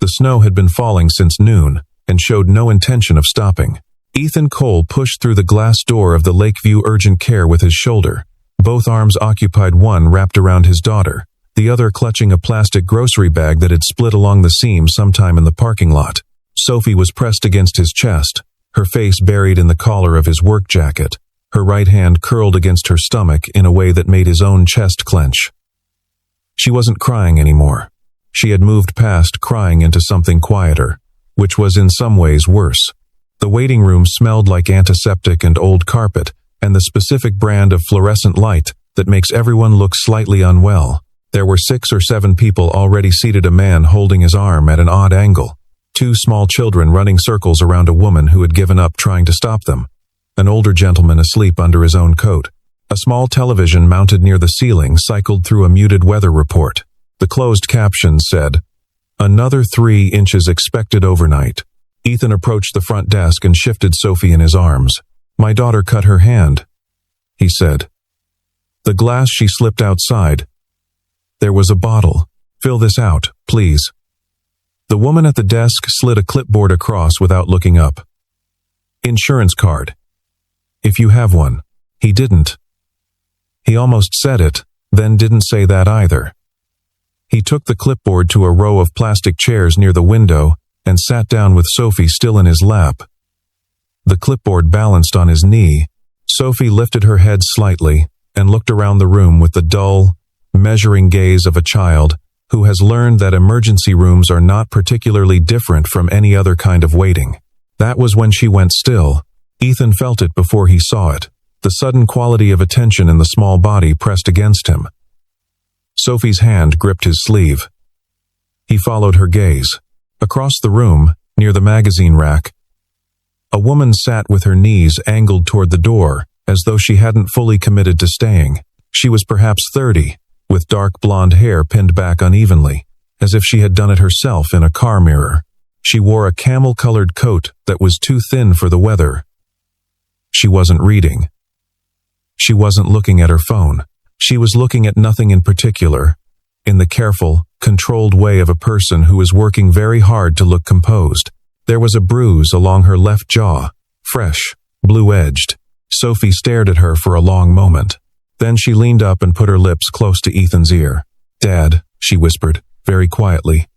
snow had been falling since noon, and showed no intention of stopping. Ethan Cole pushed through the glass door of the Lakeview Urgent Care with his shoulder. Both arms occupied, one wrapped around his daughter, the other clutching a plastic grocery bag that had split along the seam sometime in the parking lot. Sophie was pressed against his chest, her face buried in the collar of his work jacket, her right hand curled against her stomach in a way that made his own chest clench. She wasn't crying anymore. She had moved past crying into something quieter, which was in some ways worse. The waiting room smelled like antiseptic and old carpet, and the specific brand of fluorescent light that makes everyone look slightly unwell. There were 6 or 7 people already seated, a man holding his arm at an odd angle, 2 small children running circles around a woman who had given up trying to stop them, an older gentleman asleep under his own coat. A small television mounted near the ceiling cycled through a muted weather report. The closed caption said, "Another 3 inches expected overnight." Ethan approached the front desk and shifted Sophie in his arms. "My daughter cut her hand," he said. The glass she slipped outside. "There was a bottle. Fill this out, please." The woman at the desk slid a clipboard across without looking up. "Insurance card. If you have one." He didn't. He almost said it, then didn't say that either. He took the clipboard to a row of plastic chairs near the window and sat down with Sophie still in his lap. The clipboard balanced on his knee. Sophie lifted her head slightly and looked around the room with the dull, measuring gaze of a child who has learned that emergency rooms are not particularly different from any other kind of waiting. That was when she went still. Ethan felt it before he saw it, the sudden quality of attention in the small body pressed against him. Sophie's hand gripped his sleeve. He followed her gaze. Across the room, near the magazine rack, a woman sat with her knees angled toward the door, as though she hadn't fully committed to staying. She was perhaps 30, with dark blonde hair pinned back unevenly, as if she had done it herself in a car mirror. She wore a camel-colored coat that was too thin for the weather. She wasn't reading. She wasn't looking at her phone. She was looking at nothing in particular, in the careful, controlled way of a person who is working very hard to look composed. There was a bruise along her left jaw, fresh, blue-edged. Sophie stared at her for a long moment. Then she leaned up and put her lips close to Ethan's ear. "Dad," she whispered, very quietly.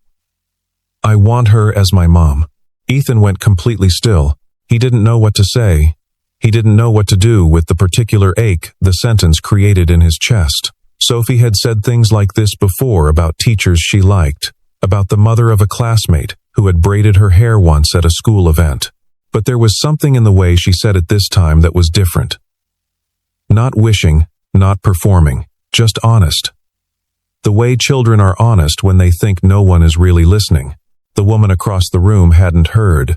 "I want her as my mom." Ethan went completely still. He didn't know what to say. He didn't know what to do with the particular ache the sentence created in his chest. Sophie had said things like this before about teachers she liked, about the mother of a classmate who had braided her hair once at a school event. But there was something in the way she said it this time that was different. Not wishing, not performing, just honest. The way children are honest when they think no one is really listening. The woman across the room hadn't heard.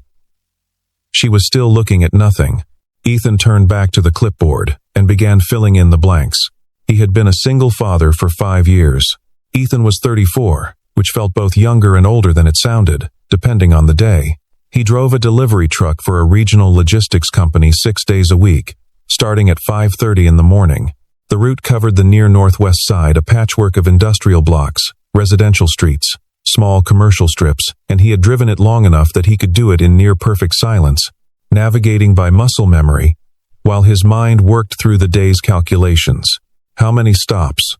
She was still looking at nothing. Ethan turned back to the clipboard and began filling in the blanks. He had been a single father for 5 years. Ethan was 34, which felt both younger and older than it sounded, depending on the day. He drove a delivery truck for a regional logistics company 6 days a week, starting at 5:30 in the morning. The route covered the near northwest side, a patchwork of industrial blocks, residential streets, small commercial strips, and he had driven it long enough that he could do it in near-perfect silence, navigating by muscle memory, while his mind worked through the day's calculations. How many stops?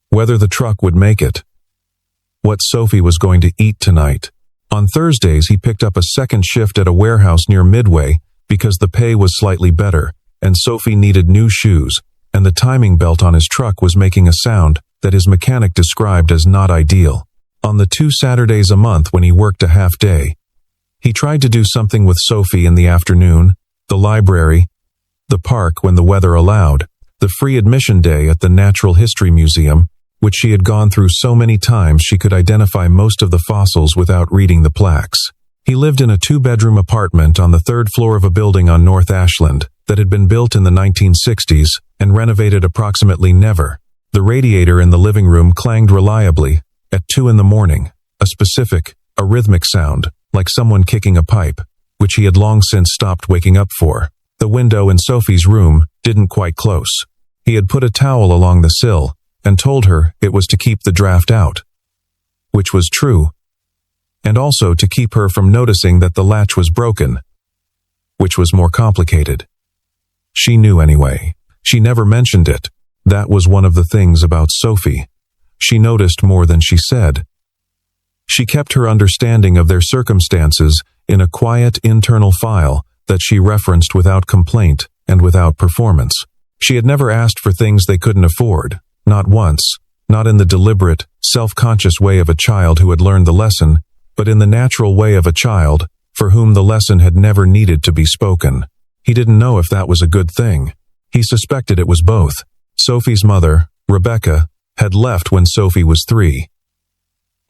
Whether the truck would make it. What Sophie was going to eat tonight. On Thursdays he picked up a second shift at a warehouse near Midway because the pay was slightly better, and Sophie needed new shoes, and the timing belt on his truck was making a sound that his mechanic described as not ideal. On the 2 Saturdays a month when he worked a half day, he tried to do something with Sophie in the afternoon, the library, the park when the weather allowed, the free admission day at the Natural History Museum, which she had gone through so many times she could identify most of the fossils without reading the plaques. He lived in a 2-bedroom apartment on the 3rd floor of a building on North Ashland that had been built in the 1960s and renovated approximately never. The radiator in the living room clanged reliably at 2 in the morning, a specific, a rhythmic sound, like someone kicking a pipe, which he had long since stopped waking up for. The window in Sophie's room didn't quite close. He had put a towel along the sill and told her it was to keep the draft out. Which was true. and also to keep her from noticing that the latch was broken, which was more complicated. She knew anyway. She never mentioned it. That was one of the things about Sophie. She noticed more than she said. She kept her understanding of their circumstances in a quiet internal file that she referenced without complaint and without performance. She had never asked for things they couldn't afford, not once, not in the deliberate, self-conscious way of a child who had learned the lesson, but in the natural way of a child for whom the lesson had never needed to be spoken. He didn't know if that was a good thing. He suspected it was both. Sophie's mother, Rebecca, had left when Sophie was 3.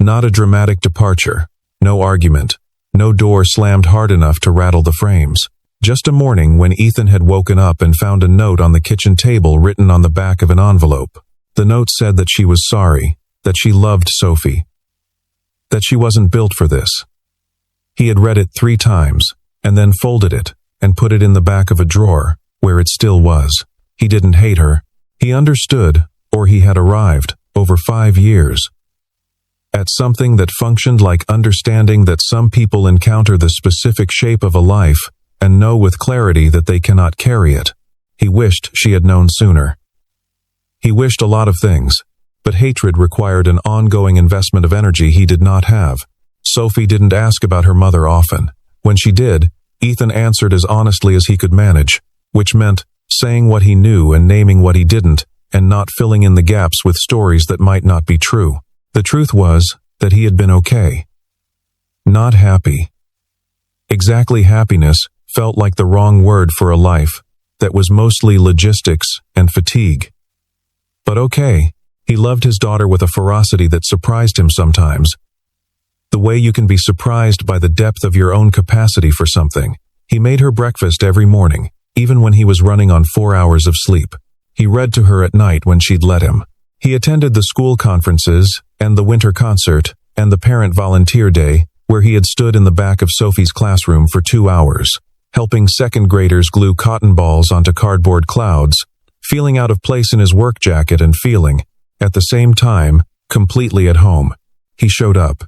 Not a dramatic departure, no argument, no door slammed hard enough to rattle the frames. Just a morning when Ethan had woken up and found a note on the kitchen table written on the back of an envelope. The note said that she was sorry, that she loved Sophie, that she wasn't built for this. He had read it 3 times, and then folded it, and put it in the back of a drawer, where it still was. He didn't hate her. He understood, or he had arrived, over 5 years, at something that functioned like understanding that some people encounter the specific shape of a life, and know with clarity that they cannot carry it. He wished she had known sooner. He wished a lot of things, but hatred required an ongoing investment of energy he did not have. Sophie didn't ask about her mother often. When she did, Ethan answered as honestly as he could manage, which meant saying what he knew and naming what he didn't, and not filling in the gaps with stories that might not be true. The truth was that he had been okay. Not happy. Exactly, happiness felt like the wrong word for a life that was mostly logistics and fatigue. But okay, he loved his daughter with a ferocity that surprised him sometimes. The way you can be surprised by the depth of your own capacity for something. He made her breakfast every morning, even when he was running on 4 hours of sleep. He read to her at night when she'd let him. He attended the school conferences, and the winter concert, and the parent volunteer day, where he had stood in the back of Sophie's classroom for 2 hours, helping second graders glue cotton balls onto cardboard clouds, feeling out of place in his work jacket and feeling, at the same time, completely at home. He showed up.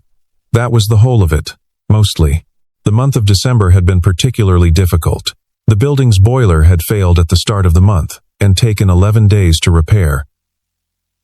That was the whole of it, mostly. The month of December had been particularly difficult. The building's boiler had failed at the start of the month, and taken 11 days to repair,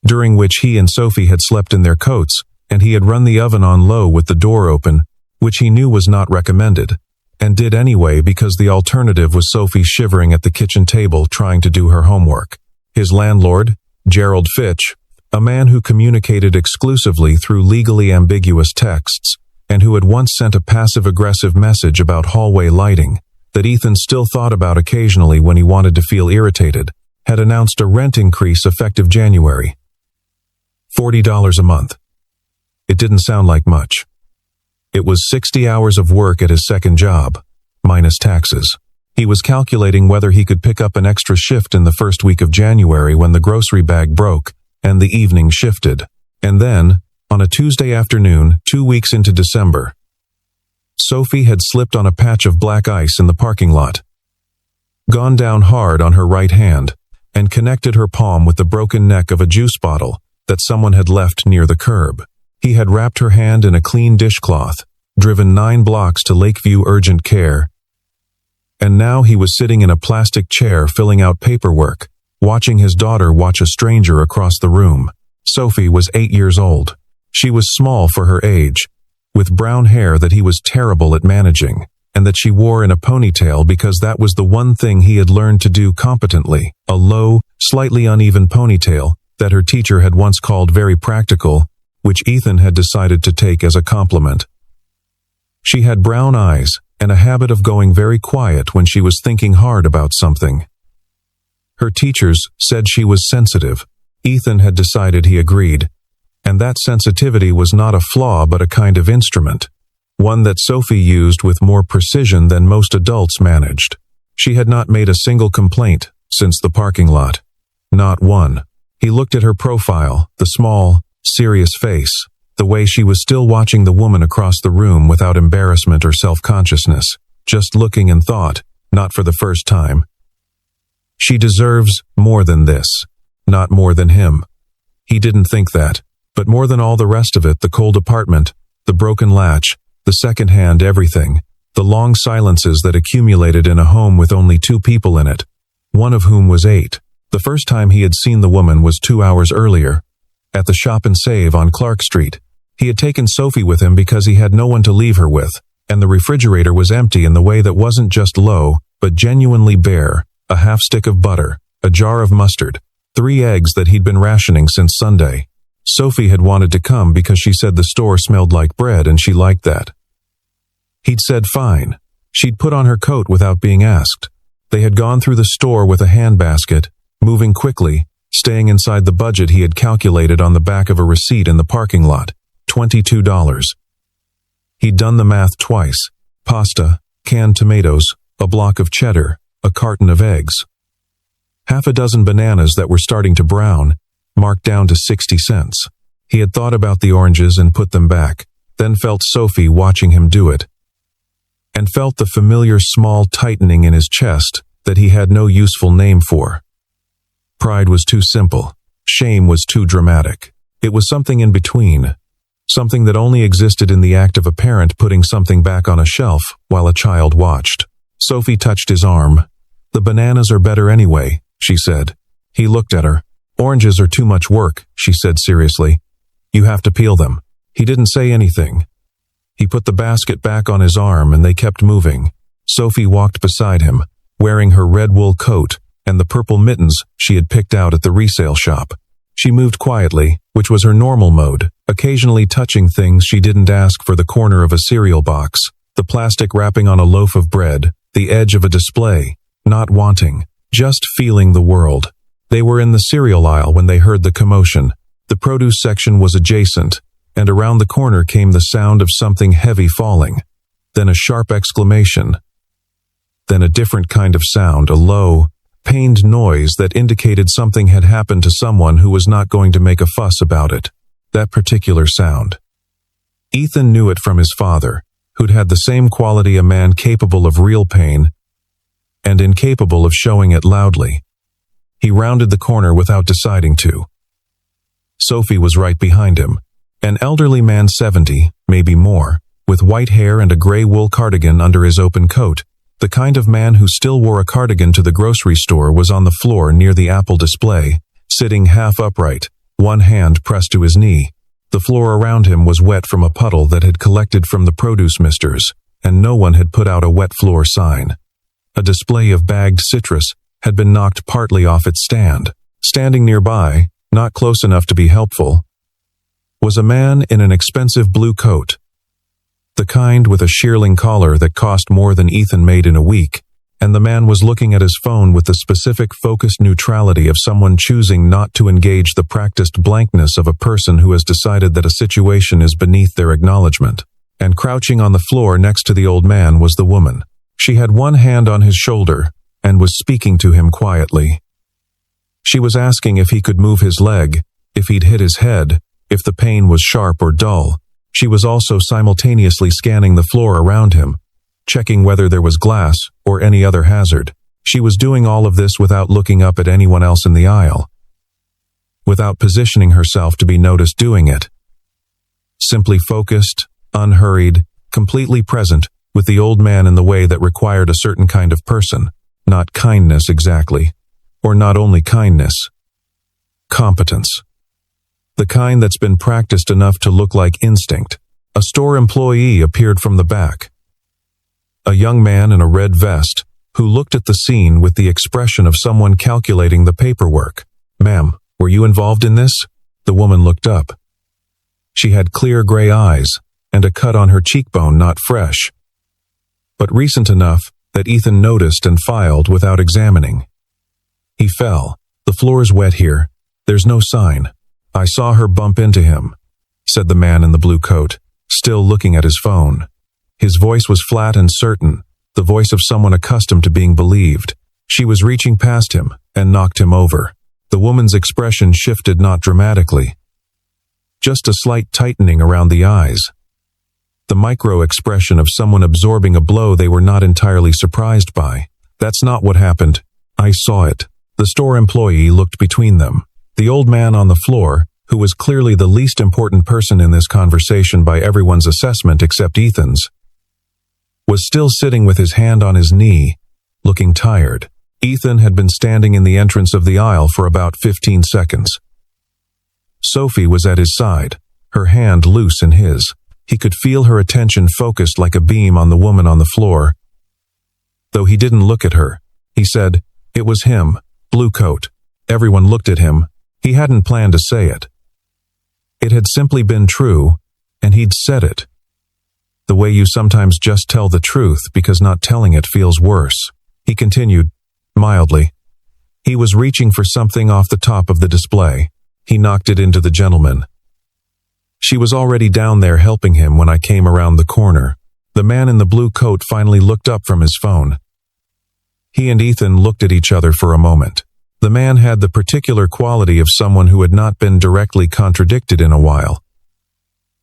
during which he and Sophie had slept in their coats, and he had run the oven on low with the door open, which he knew was not recommended, and did anyway because the alternative was Sophie shivering at the kitchen table trying to do her homework. His landlord, Gerald Fitch, a man who communicated exclusively through legally ambiguous texts, and who had once sent a passive-aggressive message about hallway lighting that Ethan still thought about occasionally when he wanted to feel irritated, had announced a rent increase effective January. $40 a month. It didn't sound like much. It was 60 hours of work at his second job, minus taxes. He was calculating whether he could pick up an extra shift in the first week of January when the grocery bag broke and the evening shifted. And then, on a Tuesday afternoon, 2 weeks into December, Sophie had slipped on a patch of black ice in the parking lot, gone down hard on her right hand, and connected her palm with the broken neck of a juice bottle that someone had left near the curb. He had wrapped her hand in a clean dishcloth, driven 9 blocks to Lakeview Urgent Care, and now he was sitting in a plastic chair filling out paperwork, watching his daughter watch a stranger across the room. Sophie was 8 years old. She was small for her age, with brown hair that he was terrible at managing, and that she wore in a ponytail because that was the one thing he had learned to do competently, a low, slightly uneven ponytail that her teacher had once called very practical, which Ethan had decided to take as a compliment. She had brown eyes and a habit of going very quiet when she was thinking hard about something. Her teachers said she was sensitive. Ethan had decided he agreed, and that sensitivity was not a flaw but a kind of instrument, one that Sophie used with more precision than most adults managed. She had not made a single complaint since the parking lot. Not one. He looked at her profile, the small, serious face, the way she was still watching the woman across the room without embarrassment or self-consciousness, just looking and thought, not for the first time, she deserves more than this, not more than him. He didn't think that, but more than all the rest of it, the cold apartment, the broken latch, the second-hand everything, the long silences that accumulated in a home with only 2 people in it, one of whom was 8. The first time he had seen the woman was 2 hours earlier, at the Shop and Save on Clark Street. He had taken Sophie with him because he had no one to leave her with, and the refrigerator was empty in the way that wasn't just low, but genuinely bare, a half stick of butter, a jar of mustard, 3 eggs that he'd been rationing since Sunday. Sophie had wanted to come because she said the store smelled like bread and she liked that. He'd said fine. She'd put on her coat without being asked. They had gone through the store with a handbasket, moving quickly, staying inside the budget he had calculated on the back of a receipt in the parking lot, $22. He'd done the math twice. Pasta, canned tomatoes, a block of cheddar, a carton of eggs. Half a dozen bananas that were starting to brown, marked down to 60 cents. He had thought about the oranges and put them back, then felt Sophie watching him do it, and felt the familiar small tightening in his chest that he had no useful name for. Pride was too simple. Shame was too dramatic. It was something in between, something that only existed in the act of a parent putting something back on a shelf while a child watched. Sophie touched his arm. "The bananas are better anyway," she said. He looked at her. "Oranges are too much work," she said seriously. "You have to peel them." He didn't say anything. He put the basket back on his arm and they kept moving. Sophie walked beside him, wearing her red wool coat and the purple mittens she had picked out at the resale shop. She moved quietly, which was her normal mode, occasionally touching things she didn't ask for: the corner of a cereal box, the plastic wrapping on a loaf of bread, the edge of a display, not wanting, just feeling the world. They were in the cereal aisle when they heard the commotion. The produce section was adjacent, and around the corner came the sound of something heavy falling, then a sharp exclamation, then a different kind of sound, a low, pained noise that indicated something had happened to someone who was not going to make a fuss about it. That particular sound. Ethan knew it from his father, who'd had the same quality: a man capable of real pain and incapable of showing it loudly. He rounded the corner without deciding to. Sophie was right behind him. An elderly man, 70, maybe more, with white hair and a gray wool cardigan under his open coat. The kind of man who still wore a cardigan to the grocery store was on the floor near the Apple display, sitting half upright, one hand pressed to his knee. The floor around him was wet from a puddle that had collected from the produce misters, and no one had put out a wet floor sign. A display of bagged citrus had been knocked partly off its stand. Standing nearby, not close enough to be helpful, was a man in an expensive blue coat, the kind with a shearling collar that cost more than Ethan made in a week, and the man was looking at his phone with the specific focused neutrality of someone choosing not to engage the practiced blankness of a person who has decided that a situation is beneath their acknowledgement. And crouching on the floor next to the old man was the woman. She had one hand on his shoulder and was speaking to him quietly. She was asking if he could move his leg, if he'd hit his head, if the pain was sharp or dull. She was also simultaneously scanning the floor around him, checking whether there was glass or any other hazard. She was doing all of this without looking up at anyone else in the aisle, without positioning herself to be noticed doing it. Simply focused, unhurried, completely present, with the old man in the way that required a certain kind of person. Not kindness exactly, or not only kindness. Competence. The kind that's been practiced enough to look like instinct. A store employee appeared from the back. A young man in a red vest, who looked at the scene with the expression of someone calculating the paperwork. "Ma'am, were you involved in this?" The woman looked up. She had clear gray eyes, and a cut on her cheekbone not fresh, but recent enough that Ethan noticed and filed without examining. He fell. "The floor's wet here. There's no sign." "I saw her bump into him," said the man in the blue coat, still looking at his phone. His voice was flat and certain, the voice of someone accustomed to being believed. She was reaching past him and knocked him over. The woman's expression shifted not dramatically, just a slight tightening around the eyes. The micro-expression of someone absorbing a blow they were not entirely surprised by. "That's not what happened. I saw it." The store employee looked between them. The old man on the floor, who was clearly the least important person in this conversation by everyone's assessment except Ethan's, was still sitting with his hand on his knee, looking tired. Ethan had been standing in the entrance of the aisle for about 15 seconds. Sophie was at his side, her hand loose in his. He could feel her attention focused like a beam on the woman on the floor. Though he didn't look at her, he said, "It was him, blue coat." Everyone looked at him. He hadn't planned to say it. It had simply been true, and he'd said it. The way you sometimes just tell the truth because not telling it feels worse. He continued, mildly. He was reaching for something off the top of the display. He knocked it into the gentleman. She was already down there helping him when I came around the corner. The man in the blue coat finally looked up from his phone. He and Ethan looked at each other for a moment. The man had the particular quality of someone who had not been directly contradicted in a while,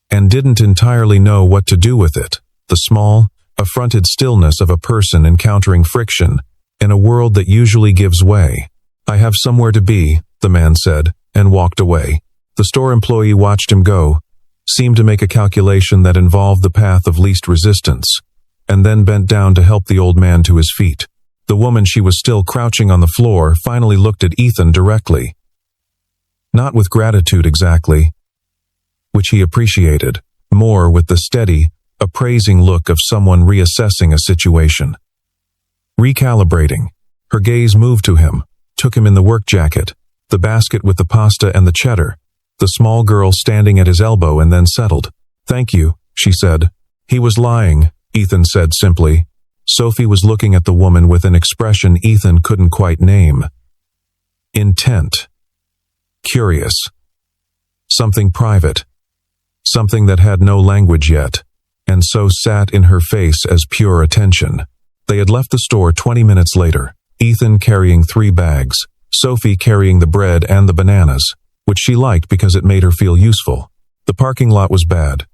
and didn't entirely know what to do with it. The small, affronted stillness of a person encountering friction in a world that usually gives way. "I have somewhere to be," the man said, and walked away. The store employee watched him go, seemed to make a calculation that involved the path of least resistance, and then bent down to help the old man to his feet. The woman, she was still crouching on the floor, finally looked at Ethan directly. Not with gratitude exactly, which he appreciated, more with the steady, appraising look of someone reassessing a situation. Recalibrating. Her gaze moved to him, took him in the work jacket, the basket with the pasta and the cheddar, the small girl standing at his elbow, and then settled. "Thank you," she said. "He was lying," Ethan said simply. Sophie was looking at the woman with an expression Ethan couldn't quite name. Intent. Curious. Something private. Something that had no language yet, and so sat in her face as pure attention. They had left the store 20 minutes later, Ethan carrying 3 bags, Sophie carrying the bread and the bananas, which she liked because it made her feel useful. The parking lot was bad.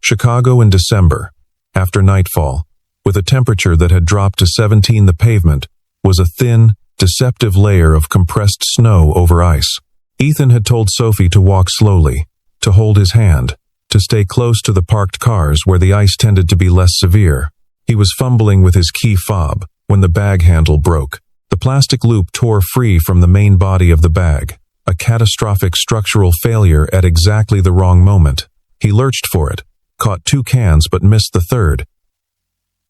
Chicago in December, after nightfall, with a temperature that had dropped to 17, the pavement was a thin, deceptive layer of compressed snow over ice. Ethan had told Sophie to walk slowly, to hold his hand, to stay close to the parked cars where the ice tended to be less severe. He was fumbling with his key fob when the bag handle broke. The plastic loop tore free from the main body of the bag, a catastrophic structural failure at exactly the wrong moment. He lurched for it, caught 2 cans but missed the third.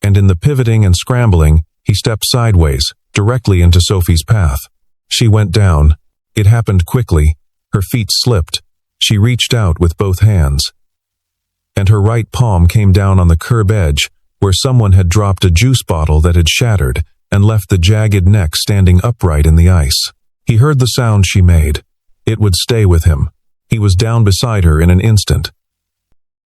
And in the pivoting and scrambling, he stepped sideways, directly into Sophie's path. She went down. It happened quickly. Her feet slipped. She reached out with both hands, and her right palm came down on the curb edge, where someone had dropped a juice bottle that had shattered and left the jagged neck standing upright in the ice. He heard the sound she made. It would stay with him. He was down beside her in an instant,